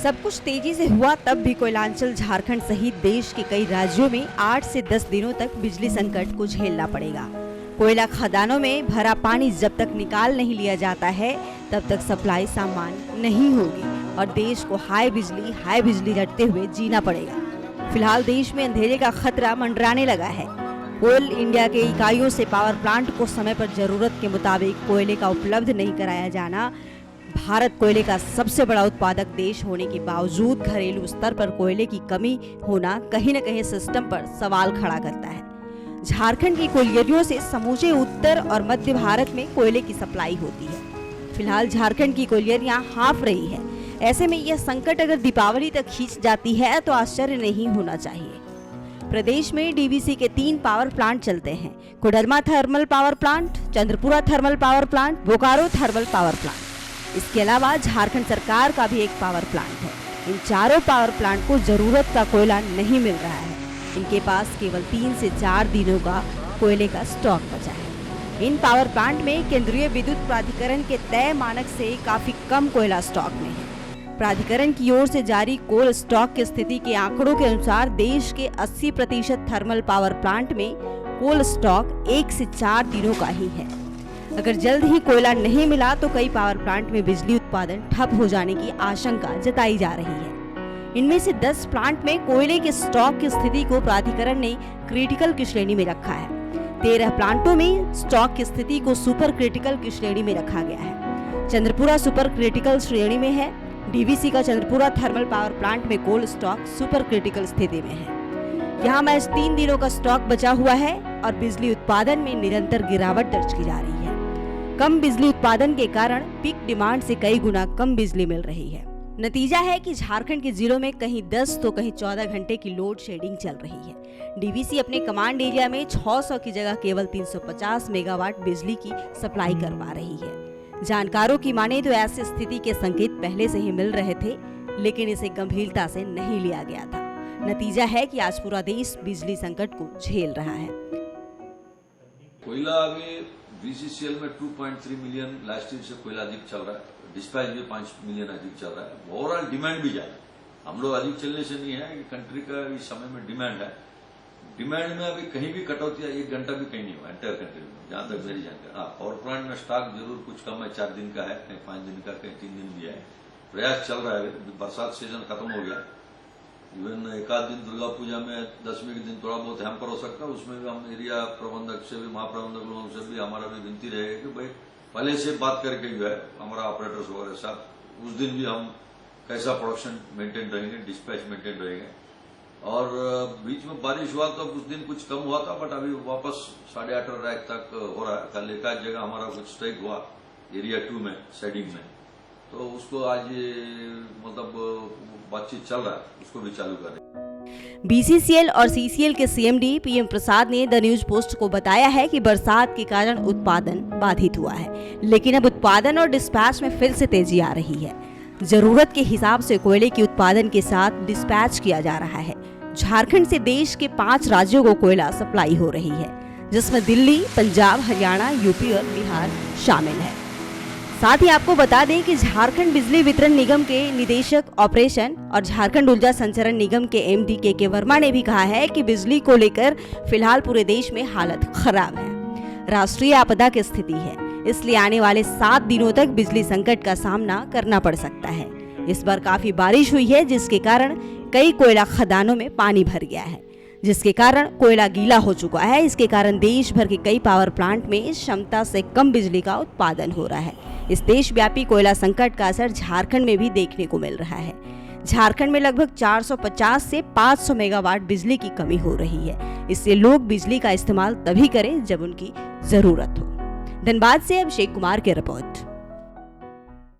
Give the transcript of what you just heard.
सब कुछ तेजी से हुआ तब भी कोयलांचल झारखंड सहित देश के कई राज्यों में 8 से 10 दिनों तक बिजली संकट को झेलना पड़ेगा। कोयला खदानों में भरा पानी जब तक निकाल नहीं लिया जाता है तब तक सप्लाई सामान्य नहीं होगी और देश को हाई बिजली रटते हुए जीना पड़ेगा। फिलहाल देश में अंधेरे का खतरा मंडराने लगा है। कोल इंडिया के इकाइयों से पावर प्लांट को समय पर जरूरत के मुताबिक कोयले का उपलब्ध नहीं कराया जाना भारत कोयले का सबसे बड़ा उत्पादक देश होने के बावजूद घरेलू स्तर पर कोयले की कमी होना कहीं न कहीं सिस्टम पर सवाल खड़ा करता है। झारखंड की कोयलियों से समूचे उत्तर और मध्य भारत में कोयले की सप्लाई होती है। फिलहाल झारखंड की कोयलियां हाँफ रही है। ऐसे में यह संकट अगर दीपावली तक खींच जाती है तो आश्चर्य नहीं होना चाहिए। प्रदेश में डीवीसी के 3 पावर प्लांट चलते हैं: Koderma thermal power plant, Chandrapura thermal power plant, Bokaro thermal power plant. इसके अलावा झारखंड सरकार का भी एक पावर प्लांट है। इन चारों पावर प्लांट को जरूरत का कोयला नहीं मिल रहा है। इनके पास केवल 3 से 4 दिनों का कोयले का स्टॉक बचा है। इन पावर प्लांट में केंद्रीय विद्युत प्राधिकरण के तय मानक से काफी कम कोयला स्टॉक में है। प्राधिकरण की ओर से जारी कोल स्टॉक की स्थिति के आंकड़ों के अनुसार देश के 80% थर्मल पावर प्लांट में कोल स्टॉक 1 से 4 दिनों का ही है। अगर जल्द ही कोयला नहीं मिला तो कई पावर प्लांट में बिजली उत्पादन ठप हो जाने की आशंका जताई जा रही है। इनमें से 10 प्लांट में कोयले के स्टॉक की स्थिति को प्राधिकरण ने क्रिटिकल की श्रेणी में रखा है। 13 प्लांटों में स्टॉक की स्थिति को सुपर क्रिटिकल की श्रेणी में रखा गया है। चंद्रपुरा सुपर क्रिटिकल श्रेणी में है। डीवीसी का चंद्रपुरा थर्मल पावर प्लांट में कोल स्टॉक सुपर क्रिटिकल स्थिति में है। यहाँ महज 3 दिनों का स्टॉक बचा हुआ है और बिजली उत्पादन में निरंतर गिरावट दर्ज की जा रही है। कम बिजली उत्पादन के कारण पीक डिमांड से कई गुना कम बिजली मिल रही है। नतीजा है कि झारखंड के जिलों में कहीं 10 तो कहीं 14 घंटे की लोड शेडिंग चल रही है। डीवीसी अपने कमांड एरिया में 600 की जगह केवल 350 मेगावाट बिजली की सप्लाई करवा रही है। जानकारों की माने तो ऐसी स्थिति के संकेत पहले से ही मिल रहे थे, लेकिन इसे गंभीरता से नहीं लिया गया था। नतीजा है कि आज पूरा देश बिजली संकट को झेल रहा है। कोयला अभी बीसीसीएल में 2.3 मिलियन लास्ट ईयर से कोयला अधिक चल रहा है। डिस्पैच भी 5 मिलियन अधिक चल रहा है। ओवरऑल डिमांड भी ज्यादा। हम लोग अधिक चलने से नहीं है कि कंट्री का इस समय में डिमांड है। डिमांड में अभी कहीं भी कटौती 1 घंटा भी कहीं नहीं हुआ एंटायर कंट्री में, जहां तक मेरी जानकारी। हाँ, पावर प्लांट में स्टॉक जरूर कुछ कम है, 4 दिन का है, कहीं 5 दिन का, कहीं 3 दिन भी है। प्रयास चल रहा है। बरसात सीजन खत्म हो गया। इवन 1 आध दिन दुर्गा पूजा में 10वीं के दिन थोड़ा बहुत हैम्पर हो सकता है। उसमें भी हम एरिया प्रबंधक से भी, महाप्रबंधक लोगों से भी हमारा भी विनती रहेगी कि भाई पहले से बात करके जो है हमारा ऑपरेटर्स वगैरह साथ, उस दिन भी हम कैसा प्रोडक्शन मेंटेन रहेंगे, डिस्पैच मेंटेन रहेंगे। और बीच में बारिश हुआ तो उस दिन कुछ कम हुआ था, बट अभी वापस 8:30 रैक तक हो रहा है। कल एक आध जगह हमारा कुछ स्ट्राइक हुआ एरिया 2 में, शेडिंग में, तो उसको आज मतलब बातचीत चल रहा है, उसको भी चालू करें। बीसीसीएल और सीसीएल के सीएमडी पीएम प्रसाद ने द न्यूज पोस्ट को बताया है कि बरसात के कारण उत्पादन बाधित हुआ है, लेकिन अब उत्पादन और डिस्पैच में फिर से तेजी आ रही है। जरूरत के हिसाब से कोयले के उत्पादन के साथ डिस्पैच किया जा रहा है। झारखंड से देश के 5 राज्यों को कोयला सप्लाई हो रही है, जिसमें दिल्ली, पंजाब, हरियाणा, यूपी और बिहार शामिल है। साथ ही आपको बता दें कि झारखंड बिजली वितरण निगम के निदेशक ऑपरेशन और झारखंड ऊर्जा संचरण निगम के एमडी के वर्मा ने भी कहा है कि बिजली को लेकर फिलहाल पूरे देश में हालत खराब है। राष्ट्रीय आपदा की स्थिति है, इसलिए आने वाले 7 दिनों तक बिजली संकट का सामना करना पड़ सकता है। इस बार काफी बारिश हुई है, जिसके कारण कई कोयला खदानों में पानी भर गया है, जिसके कारण कोयला गीला हो चुका है। इसके कारण देश भर के कई पावर प्लांट में क्षमता से कम बिजली का उत्पादन हो रहा है। इस देशव्यापी कोयला संकट का असर झारखंड में भी देखने को मिल रहा है। झारखंड में लगभग 450 से 500 मेगावाट बिजली की कमी हो रही है। इससे लोग बिजली का इस्तेमाल तभी करें जब उनकी जरूरत हो। धनबाद से अभिषेक कुमार की रिपोर्ट।